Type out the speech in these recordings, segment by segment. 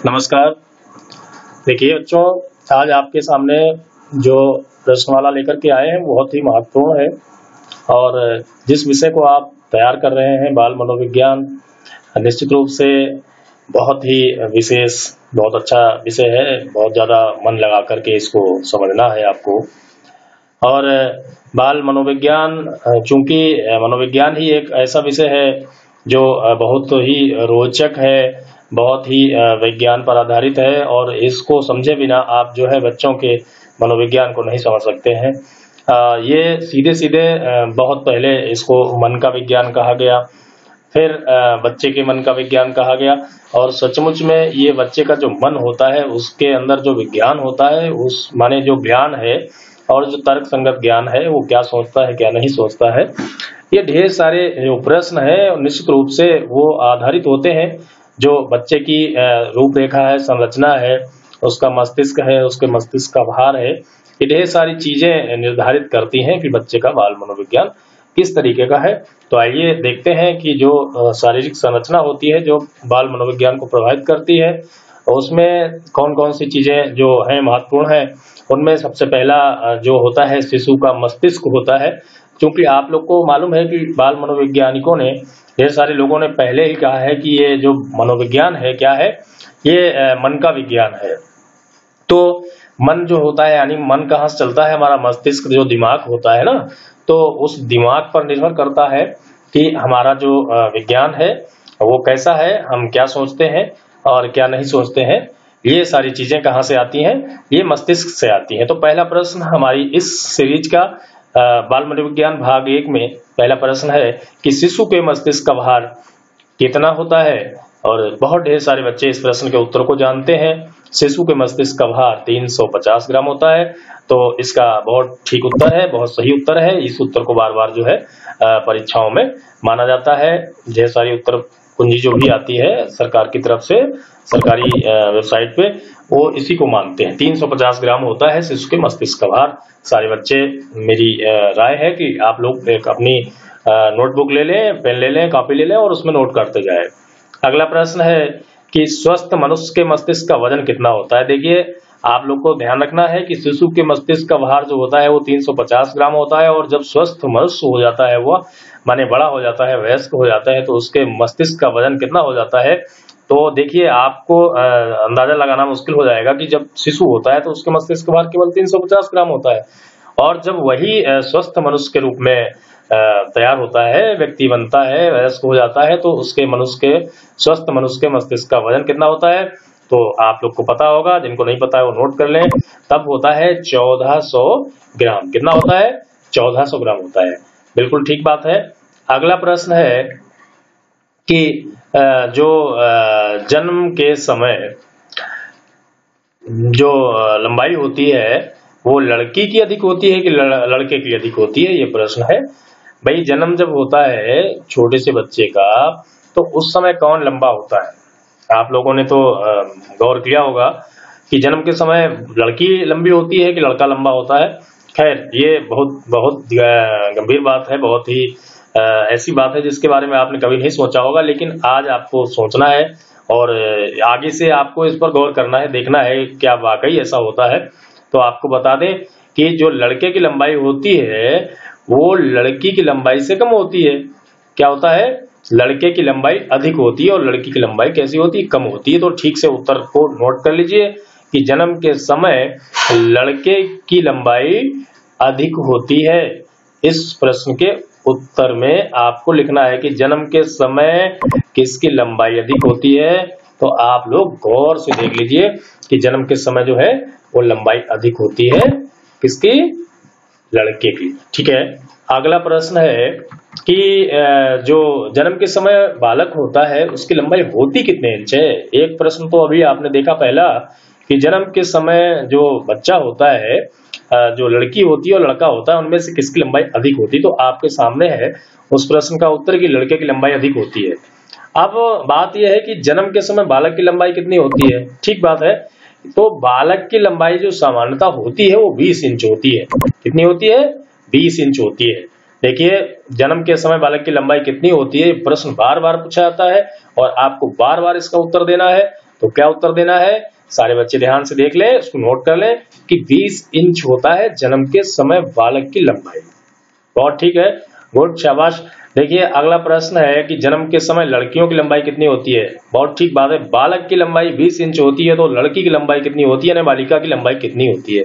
नमस्कार। देखिए बच्चों, आज आपके सामने जो प्रश्नमाला लेकर के आए हैं बहुत ही महत्वपूर्ण है और जिस विषय को आप तैयार कर रहे हैं बाल मनोविज्ञान, निश्चित रूप से बहुत ही विशेष, बहुत अच्छा विषय है। बहुत ज़्यादा मन लगा करके इसको समझना है आपको। और बाल मनोविज्ञान, चूंकि मनोविज्ञान ही एक ऐसा विषय है जो बहुत ही रोचक है, बहुत ही विज्ञान पर आधारित है और इसको समझे बिना आप जो है बच्चों के मनोविज्ञान को नहीं समझ सकते हैं। ये सीधे सीधे बहुत पहले इसको मन का विज्ञान कहा गया, फिर बच्चे के मन का विज्ञान कहा गया और सचमुच में ये बच्चे का जो मन होता है उसके अंदर जो विज्ञान होता है, उस माने जो ज्ञान है और जो तर्क संगत ज्ञान है वो क्या सोचता है क्या नहीं सोचता है, ये ढेर सारे जो प्रश्न है निश्चित रूप से वो आधारित होते हैं। जो बच्चे की रूपरेखा है, संरचना है, उसका मस्तिष्क है, उसके मस्तिष्क का भार है, ये ढेर सारी चीजें निर्धारित करती हैं कि बच्चे का बाल मनोविज्ञान किस तरीके का है। तो आइए देखते हैं कि जो शारीरिक संरचना होती है जो बाल मनोविज्ञान को प्रभावित करती है, उसमें कौन कौन सी चीजें जो हैं महत्वपूर्ण है। उनमें सबसे पहला जो होता है शिशु का मस्तिष्क होता है। क्योंकि आप लोग को मालूम है कि बाल मनोवैज्ञानिकों ने, ढेर सारे लोगों ने पहले ही कहा है कि ये जो मनोविज्ञान है क्या है, ये मन का विज्ञान है। तो मन जो होता है, यानी मन कहाँ से चलता है, हमारा मस्तिष्क जो दिमाग होता है ना, तो उस दिमाग पर निर्भर करता है कि हमारा जो विज्ञान है वो कैसा है, हम क्या सोचते हैं और क्या नहीं सोचते हैं। ये सारी चीजें कहाँ से आती हैं, ये मस्तिष्क से आती हैं। तो पहला प्रश्न हमारी इस सीरीज का बाल मनोविज्ञान भाग 1 में पहला प्रश्न है कि शिशु के मस्तिष्क का भार कितना होता है। और बहुत ढेर सारे बच्चे इस प्रश्न के उत्तर को जानते हैं। शिशु के मस्तिष्क का भार 350 ग्राम होता है। तो इसका बहुत ठीक उत्तर है, बहुत सही उत्तर है। इस उत्तर को बार बार जो है परीक्षाओं में माना जाता है। ढेर सारी उत्तर कुंजी जो भी आती है सरकार की तरफ से, सरकारी वेबसाइट पे, वो इसी को मानते हैं। 350 ग्राम होता है शिशु के मस्तिष्क का भार। सारे बच्चे, मेरी राय है कि आप लोग एक अपनी नोटबुक ले लें, पेन ले लें, कॉपी ले लें और उसमें नोट करते जाए। अगला प्रश्न है कि स्वस्थ मनुष्य के मस्तिष्क का वजन कितना होता है। देखिए, आप लोग को ध्यान रखना है कि शिशु के मस्तिष्क का भार जो होता है वो 350 ग्राम होता है और जब स्वस्थ मनुष्य हो जाता है, वो माने बड़ा हो जाता है, वयस्क हो जाता है, तो उसके मस्तिष्क का वजन कितना हो जाता है। तो देखिए, आपको अंदाजा लगाना मुश्किल हो जाएगा कि जब शिशु होता है तो उसके मस्तिष्क का भार केवल 350 ग्राम होता है और जब वही स्वस्थ मनुष्य के रूप में तैयार होता है, व्यक्ति बनता है, वयस्क हो जाता है, तो उसके स्वस्थ मनुष्य के मस्तिष्क का वजन कितना होता है। तो आप लोग को पता होगा, जिनको नहीं पता है वो नोट कर लें। तब होता है 1400 ग्राम। कितना होता है? 1400 ग्राम होता है। बिल्कुल ठीक बात है। अगला प्रश्न है कि जो जन्म के समय जो लंबाई होती है वो लड़की की अधिक होती है कि लड़के की अधिक होती है, ये प्रश्न है। भाई, जन्म जब होता है छोटे से बच्चे का, तो उस समय कौन लंबा होता है? आप लोगों ने तो गौर किया होगा कि जन्म के समय लड़की लंबी होती है कि लड़का लंबा होता है। खैर, ये बहुत बहुत गंभीर बात है, बहुत ही ऐसी बात है जिसके बारे में आपने कभी नहीं सोचा होगा, लेकिन आज आपको सोचना है और आगे से आपको इस पर गौर करना है, देखना है क्या वाकई ऐसा होता है। तो आपको बता दें कि जो लड़के की लंबाई होती है वो लड़की की लंबाई से कम होती है। क्या होता है? लड़के की लंबाई अधिक होती है और लड़की की लंबाई कैसी होती है? कम होती है। तो ठीक से उत्तर को नोट कर लीजिए कि जन्म के समय लड़के की लंबाई अधिक होती है। इस प्रश्न के उत्तर में आपको लिखना है कि जन्म के समय किसकी लंबाई अधिक होती है। तो आप लोग गौर से देख लीजिए कि जन्म के समय जो है वो लंबाई अधिक होती है किसकी? लड़के की। ठीक है। अगला प्रश्न है कि जो जन्म के समय बालक होता है उसकी लंबाई होती कितने इंच है। एक प्रश्न तो अभी आपने देखा पहला कि जन्म के समय जो बच्चा होता है, जो लड़की होती है और लड़का होता है, उनमें से किसकी लंबाई अधिक होती है। तो आपके सामने है उस प्रश्न का उत्तर कि लड़के की लंबाई अधिक होती है। अब बात यह है कि जन्म के समय बालक की लंबाई कितनी होती है। ठीक बात है। तो बालक की लंबाई जो सामान्यता होती है वो 20 इंच होती है। कितनी होती है? 20 इंच होती है। देखिए, जन्म के समय बालक की लंबाई कितनी होती है, प्रश्न बार बार पूछा जाता है और आपको बार बार इसका उत्तर देना है। तो क्या उत्तर देना है? सारे बच्चे ध्यान से देख ले, इसको नोट कर ले कि 20 इंच होता है जन्म के समय बालक की लंबाई। बहुत ठीक है, गुड, शाबाश। देखिए अगला प्रश्न है कि जन्म के समय लड़कियों की लंबाई कितनी होती है? बहुत ठीक बात है, बालक की लंबाई 20 इंच होती है तो लड़की की लंबाई कितनी होती है, बालिका की लंबाई कितनी होती है?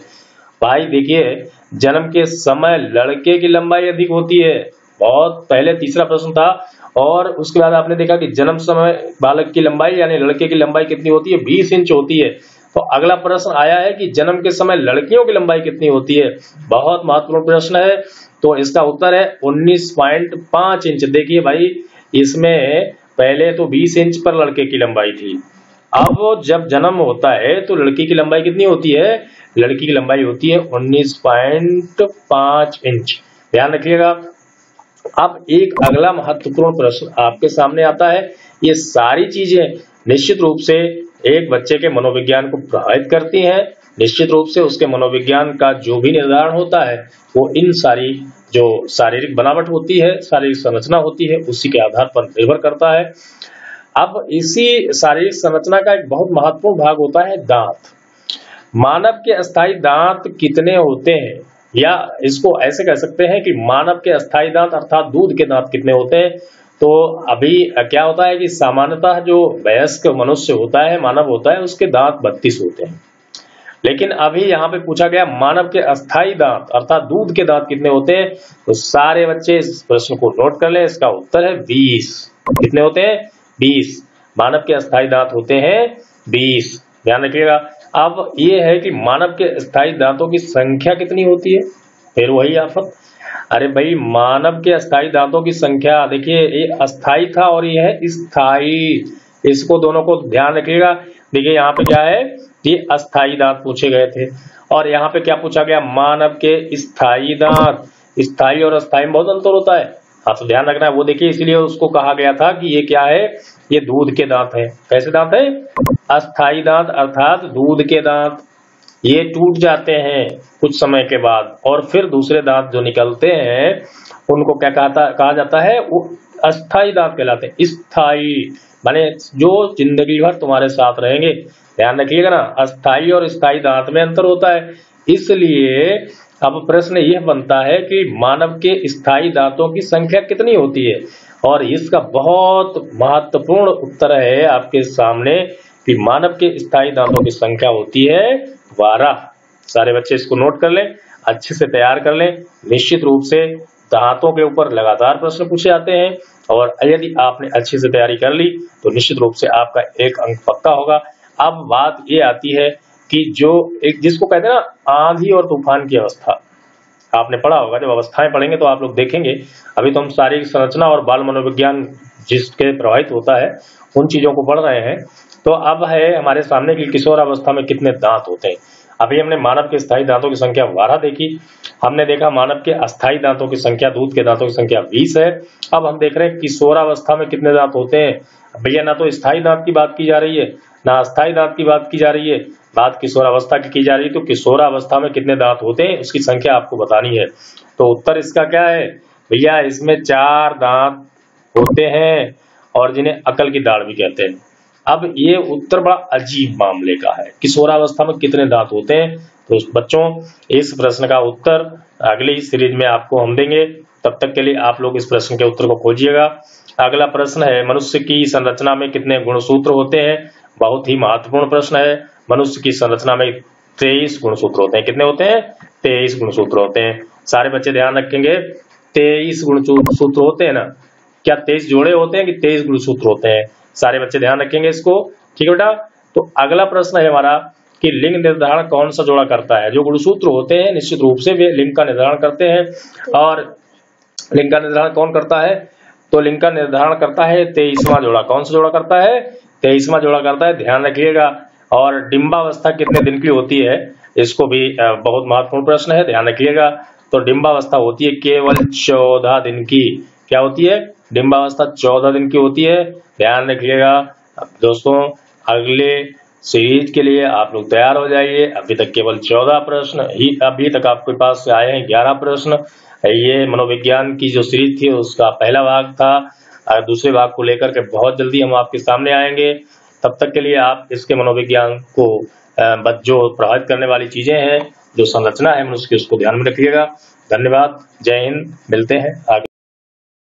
भाई देखिए, जन्म के समय लड़के की लंबाई अधिक होती है, बहुत पहले तीसरा प्रश्न था, और उसके बाद आपने देखा कि जन्म समय बालक की लंबाई यानी लड़के की लंबाई कितनी होती है? 20 इंच होती है। तो अगला प्रश्न आया है कि जन्म के समय लड़कियों की लंबाई कितनी होती है? बहुत महत्वपूर्ण प्रश्न है। तो इसका उत्तर है 19.5 इंच। देखिए भाई, इसमें पहले तो 20 इंच पर लड़के की लंबाई थी, अब जब जन्म होता है तो लड़की की लंबाई कितनी होती है? लड़की की लंबाई होती है 19.5 इंच। ध्यान रखिएगा। अब एक अगला महत्वपूर्ण प्रश्न आपके सामने आता है। ये सारी चीजें निश्चित रूप से एक बच्चे के मनोविज्ञान को प्रभावित करती हैं। निश्चित रूप से उसके मनोविज्ञान का जो भी निर्धारण होता है वो इन सारी जो शारीरिक बनावट होती है, शारीरिक संरचना होती है, उसी के आधार पर निर्भर करता है। अब इसी शारीरिक संरचना का एक बहुत महत्वपूर्ण भाग होता है दांत। मानव के अस्थायी दांत कितने होते हैं, या इसको ऐसे कह सकते हैं कि मानव के अस्थायी दांत अर्थात दूध के दांत कितने होते हैं? तो अभी क्या होता है कि सामान्यतः जो वयस्क मनुष्य होता है, मानव होता है, उसके दांत 32 होते हैं। लेकिन अभी यहाँ पे पूछा गया मानव के अस्थायी दांत अर्थात दूध के दांत कितने होते हैं? तो सारे बच्चे इस प्रश्न को नोट कर लें, इसका उत्तर है 20। कितने होते हैं? 20। मानव के अस्थायी दांत होते हैं 20। ध्यान रखिएगा। अब ये है कि मानव के अस्थायी दांतों की संख्या कितनी होती है? फिर वही आफत, अरे भाई मानव के अस्थायी दांतों की संख्या, देखिए ये अस्थायी था और ये है स्थायी, इसको दोनों को ध्यान रखिएगा। देखिए यहाँ पे क्या है, ये अस्थायी दांत पूछे गए थे, और यहाँ पे क्या पूछा गया? मानव के स्थायी दांत। स्थायी और अस्थायी में बहुत अंतर होता है, हाँ तो ध्यान रखना है वो। देखिए इसलिए उसको कहा गया था कि ये क्या है, ये दूध के दांत है। कैसे दांत है? अस्थायी दांत अर्थात दूध के दांत। ये टूट जाते हैं कुछ समय के बाद, और फिर दूसरे दांत जो निकलते हैं उनको क्या कहा जाता है? वो अस्थायी दांत कहलाते हैं। स्थायी माने जो जिंदगी भर तुम्हारे साथ रहेंगे। ध्यान रखिएगा ना, अस्थायी और स्थायी दांत में अंतर होता है। इसलिए अब प्रश्न यह बनता है कि मानव के स्थायी दांतों की संख्या कितनी होती है, और इसका बहुत महत्वपूर्ण उत्तर है आपके सामने कि मानव के स्थायी दांतों की संख्या होती है 12। सारे बच्चे इसको नोट कर लें, अच्छे से तैयार कर लें। निश्चित रूप से दांतों के ऊपर लगातार प्रश्न पूछे जाते हैं, और यदि आपने अच्छे से तैयारी कर ली तो निश्चित रूप से आपका 1 अंक पक्का होगा। अब बात ये आती है कि जो एक जिसको कहते हैं ना आंधी और तूफान की अवस्था, आपने पढ़ा होगा, जब अवस्थाएं पढ़ेंगे तो आप लोग देखेंगे। अभी तो हम शारीरिक संरचना और बाल मनोविज्ञान जिसके प्रभावित होता है उन चीजों को पढ़ रहे हैं। तो अब है हमारे सामने कि किशोर अवस्था में कितने दांत होते हैं। अभी हमने मानव के स्थायी दांतों की संख्या 12 देखी, हमने देखा मानव के अस्थायी दांतों की संख्या, दूध के दांतों की संख्या 20 है। अब हम देख रहे हैं किशोरावस्था में कितने दांत होते हैं। भैया ना तो स्थायी दांत की बात की जा रही है ना अस्थायी दांत की बात की जा रही है, बात किशोरावस्था की जा रही है। तो किशोरावस्था में कितने दांत होते हैं उसकी संख्या आपको बतानी है। तो उत्तर इसका क्या है भैया? इसमें 4 दांत होते हैं, और जिन्हें अकल की दाढ़ भी कहते हैं। अब ये उत्तर बड़ा अजीब मामले का है, किशोरावस्था में कितने दांत होते हैं। तो बच्चों इस प्रश्न का उत्तर अगली सीरीज में आपको हम देंगे, तब तक के लिए आप लोग इस प्रश्न के उत्तर को खोजिएगा। अगला प्रश्न है मनुष्य की संरचना में कितने गुणसूत्र होते हैं? बहुत ही महत्वपूर्ण प्रश्न है। मनुष्य की संरचना में 23 गुणसूत्र होते हैं। कितने होते हैं? 23 गुणसूत्र होते हैं। सारे बच्चे ध्यान रखेंगे, 23 गुणसूत्र होते हैं ना, क्या 23 जोड़े होते हैं कि 23 गुणसूत्र होते हैं? सारे बच्चे ध्यान रखेंगे इसको, ठीक है बेटा। तो अगला प्रश्न है हमारा कि लिंग निर्धारण कौन सा जोड़ा करता है? जो गुणसूत्र होते हैं निश्चित रूप से वे लिंग का निर्धारण करते हैं, और लिंग का निर्धारण कौन करता है? तो लिंग का निर्धारण करता है 23वां जोड़ा। कौन सा जोड़ा करता है? 23वां जोड़ा करता है, ध्यान रखिएगा। और डिंबावस्था कितने दिन की होती है? इसको भी बहुत महत्वपूर्ण प्रश्न है, ध्यान रखिएगा। तो डिंबावस्था होती है केवल 14 दिन की। क्या होती है? डिंबावस्था 14 दिन की होती है, ध्यान रखिएगा। दोस्तों अगले सीरीज के लिए आप लोग तैयार हो जाइए। अभी तक केवल 14 प्रश्न ही अभी तक आपके पास से आए हैं, 11 प्रश्न। ये मनोविज्ञान की जो सीरीज थी उसका पहला भाग था। दूसरे भाग को लेकर के बहुत जल्दी हम आपके सामने आएंगे। तब तक के लिए आप इसके मनोविज्ञान को जो प्रभावित करने वाली चीजें हैं, जो संरचना है मनुष्य की, उसको ध्यान में रखिएगा। धन्यवाद, जय हिंद, मिलते हैं आगे।